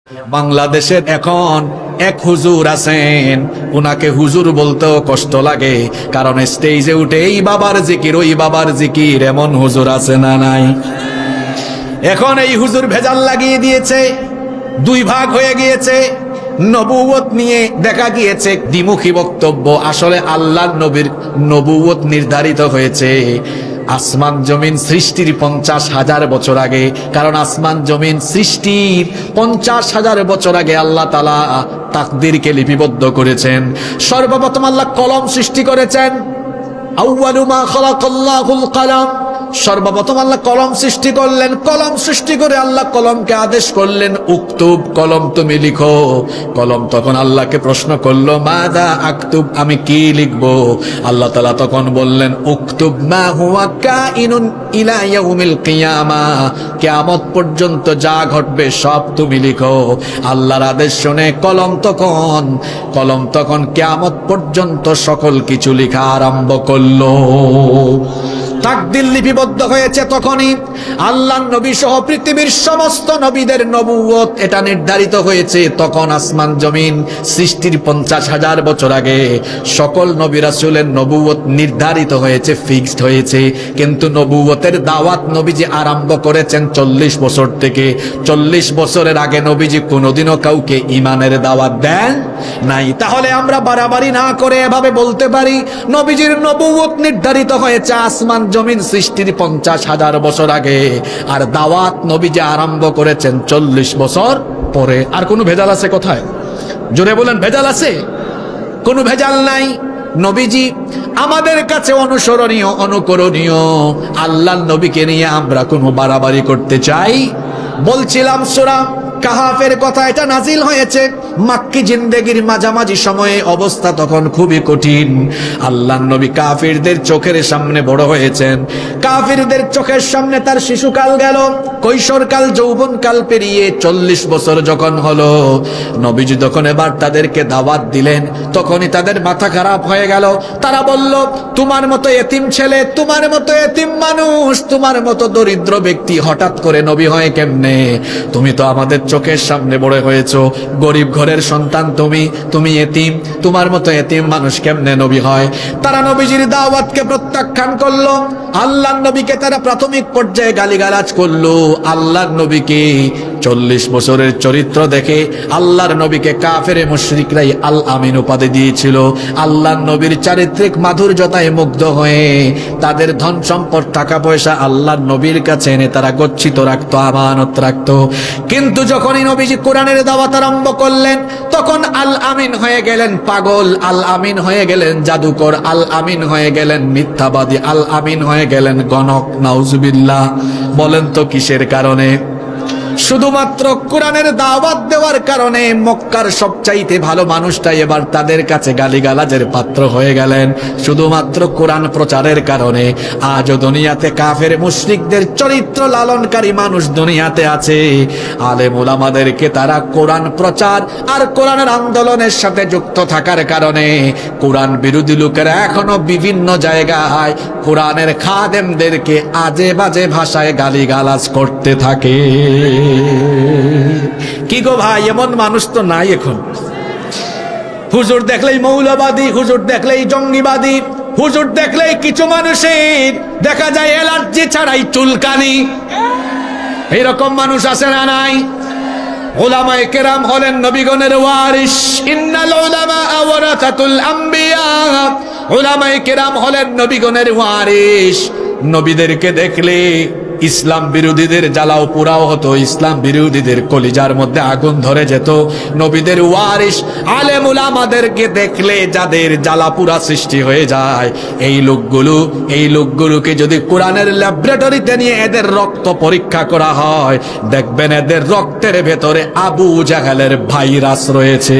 বাংলাদেশের এখন এক হুজুর আছেন, উনাকে হুজুর বলতেও কষ্ট লাগে, কারণ স্টেজে উঠে এই বাবার জিকির ওই বাবার জিকির, এমন হুজুর আছে না নাই? এখন এই হুজুর ভেজাল লাগিয়ে দিয়েছে, দুই ভাগ হয়ে গিয়েছে। নবুয়ত নিয়ে দেখা গিয়েছে দ্বিমুখী বক্তব্য। আসলে আল্লাহর নবীর নবুয়ত নির্ধারিত হয়েছে আসমান জমিন সৃষ্টির 50,000 বছর আগে, কারণ আসমান জমিন সৃষ্টির 50,000 বছর আগে আল্লাহ তাআলা তাকদীরকে লিপিবদ্ধ করেছেন। সর্বপ্রথম আল্লাহ কলম সৃষ্টি করেছেন। আউয়ালু মা খালাকাল্লাহুল কলম, সর্বপ্রথম আল্লাহ কলম সৃষ্টি করলেন। কলম সৃষ্টি করে আল্লাহ কলমকে আদেশ করলেন, উক্তুব, কলম তুমি লিখো। কলম তখন আল্লাহকে প্রশ্ন করলো, মাযা আকতুব, আমি কি লিখবো? আল্লাহ তাআলা তখন বললেন, উক্তুব মা হুয়া কাইনুন ইলা ইয়াউমিল কিয়ামাহ, কিয়ামত পর্যন্ত যা ঘটবে সব তুমি লিখো। আল্লাহর আদেশ শুনে কলম তখন কিয়ামত পর্যন্ত সকল কিছু লেখা আরম্ভ করলো। তাকদীর লিপিবদ্ধ হয়েছে তখনই। আল্লাহর নবী সহ পৃথিবীর সমস্ত নবীদের নবুয়ত এটা নির্ধারিত হয়েছে তখন আসমান জমিন সৃষ্টির 50,000 বছর আগে। সকল নবী রাসূলের নবুয়ত নির্ধারিত হয়েছে, ফিক্সড হয়েছে। কিন্তু নবুয়তের দাওয়াত নবীজি আরম্ভ করেছেন 40 বছর থেকে। 40 বছরের আগে নবীজি কোনোদিনও কাউকে ঈমানের দাওয়াত দেন নাই। তাহলে আমরা বাড়াবাড়ি না করে এভাবে বলতে পারি, নবীজির নবুয়ত নির্ধারিত হয়েছে আসমান জমিন সৃষ্টির 50,000 বছর আগে, আর দাওয়াত নবীজি আরম্ভ করেছেন 40 বছর পরে। আর কোনো ভেজাল আছে কোথায়? জোরে বলেন, ভেজাল আছে? কোনো ভেজাল নাই। নবীজি আমাদের কাছে অনুসরণীয়, অনুকরণীয়। আল্লাহর নবীকে নিয়ে আমরা কোনো বাড়াবাড়ি করতে চাই? বলছিলাম সূরা কাহাফের কথা, এটা নাজিল হয়েছে মাক্কি জিন্দেগির মাঝামাঝি সময়ে। অবস্থা তখন খুবই কঠিন। আল্লাহর নবী কাফিরদের চোখের সামনে বড় হয়েছেন। কাফিরদের চোখের সামনে তার শিশুকাল গেল, কৈশোরকাল, যৌবনকাল পেরিয়ে 40 বছর যখন হলো, নবীজি যখন এবার তাদেরকে দাওয়াত দিলেন, তখনই তাদের মাথা খারাপ হয়ে গেল। তারা বলল, তোমার মতো এতিম ছেলে, তোমার মতো এতিম মানুষ, তোমার মতো দরিদ্র ব্যক্তি হঠাৎ করে নবী হয় কেমনে? তুমি তো আমাদের চোখের সামনে বড় হয়েছো, গরিব ঘরের সন্তান, তুমি এতিম, তোমার মতো এতিম মানুষ কেমনে নবী হয়? তারা নবীজির দাওয়াতকে প্রত্যাখ্যান করলো। আল্লাহর নবীকে তারা প্রাথমিক পর্যায়ে গালিগালাজ করলো। আল্লাহর নবীকে 40 বছরের চরিত্র দেখে আল্লাহর নবীকে কাফের মুশরিকরাই আল আমিন উপাধি দিয়েছিল। আল্লাহর নবীর চারিত্রিক মাধুর্যতায় মুগ্ধ হয়ে তাদের ধন সম্পদ, টাকা পয়সা আল্লাহর নবীর কাছে এনে তারা গচ্ছিত রাখতো, আমানত রাখতো। কিন্তু যখনই নবীজি কোরআনের দাওয়াত আরম্ভ করলেন, তখন আল আমিন হয়ে গেলেন পাগল, আল আমিন হয়ে গেলেন জাদুকর, আল আমিন হয়ে গেলেন মিথ্যাবাদী, আল আমিন হয়ে গেলেন গণক। নাউজুবিল্লাহ। বলেন তো কিসের কারণে? শুধুমাত্র কোরআনের দাওয়াত দেওয়ার কারণে মক্কার সবচাইতে ভালো মানুষটাই এবার তাদের কাছে গালিগালাজের পাত্র হয়ে গেলেন। শুধুমাত্র কোরআন প্রচারের কারণে আজও দুনিয়াতে কাফের মুশরিকদের চরিত্র লালনকারী মানুষ দুনিয়াতে আছে। আলেম উলামাদেরকে তারা কোরআন প্রচার আর কোরআনের আন্দোলনের সাথে যুক্ত থাকার কারণে কোরআন বিরোধী লোকেরা এখনো বিভিন্ন জায়গায় কোরআনের খাদেমদেরকে আজে বাজে ভাষায় গালিগালাজ করতে থাকে। কি গো ভাই, এমন মানুষ তো নাই এখন। হুজুর দেখলেই মৌলবাদী, হুজুর দেখলেই জঙ্গিবাদী, হুজুর দেখলেই কিছু মানুষের দেখা যায় অ্যালার্জি ছাড়াই চুলকানি। এরকম মানুষ আছে না নাই? উলামায়ে কেরাম হলেন নবীগণের ওয়ারিস। ইন্নাল উলামা ওয়ারাসাতুল আম্বিয়া, উলামায়ে কেরাম হলেন নবীগণের ওয়ারিস। নবীদেরকে দেখলে ইসলাম বিরোধীদের জ্বালাও পোড়াও হতো, ইসলাম বিরোধীদের কলিজার মধ্যে আগুন ধরে যেত। নবীদের ওয়ারিস আলেম উলামাদেরকে দেখলে যাদের জ্বালা পোড়া সৃষ্টি হয়ে যায়, এই লোকগুলোকে যদি কোরআনের ল্যাবরেটরিতে নিয়ে এদের রক্ত পরীক্ষা করা হয়, দেখবেন এদের রক্তের ভেতরে আবু জাহেলের ভাইরাস রয়েছে।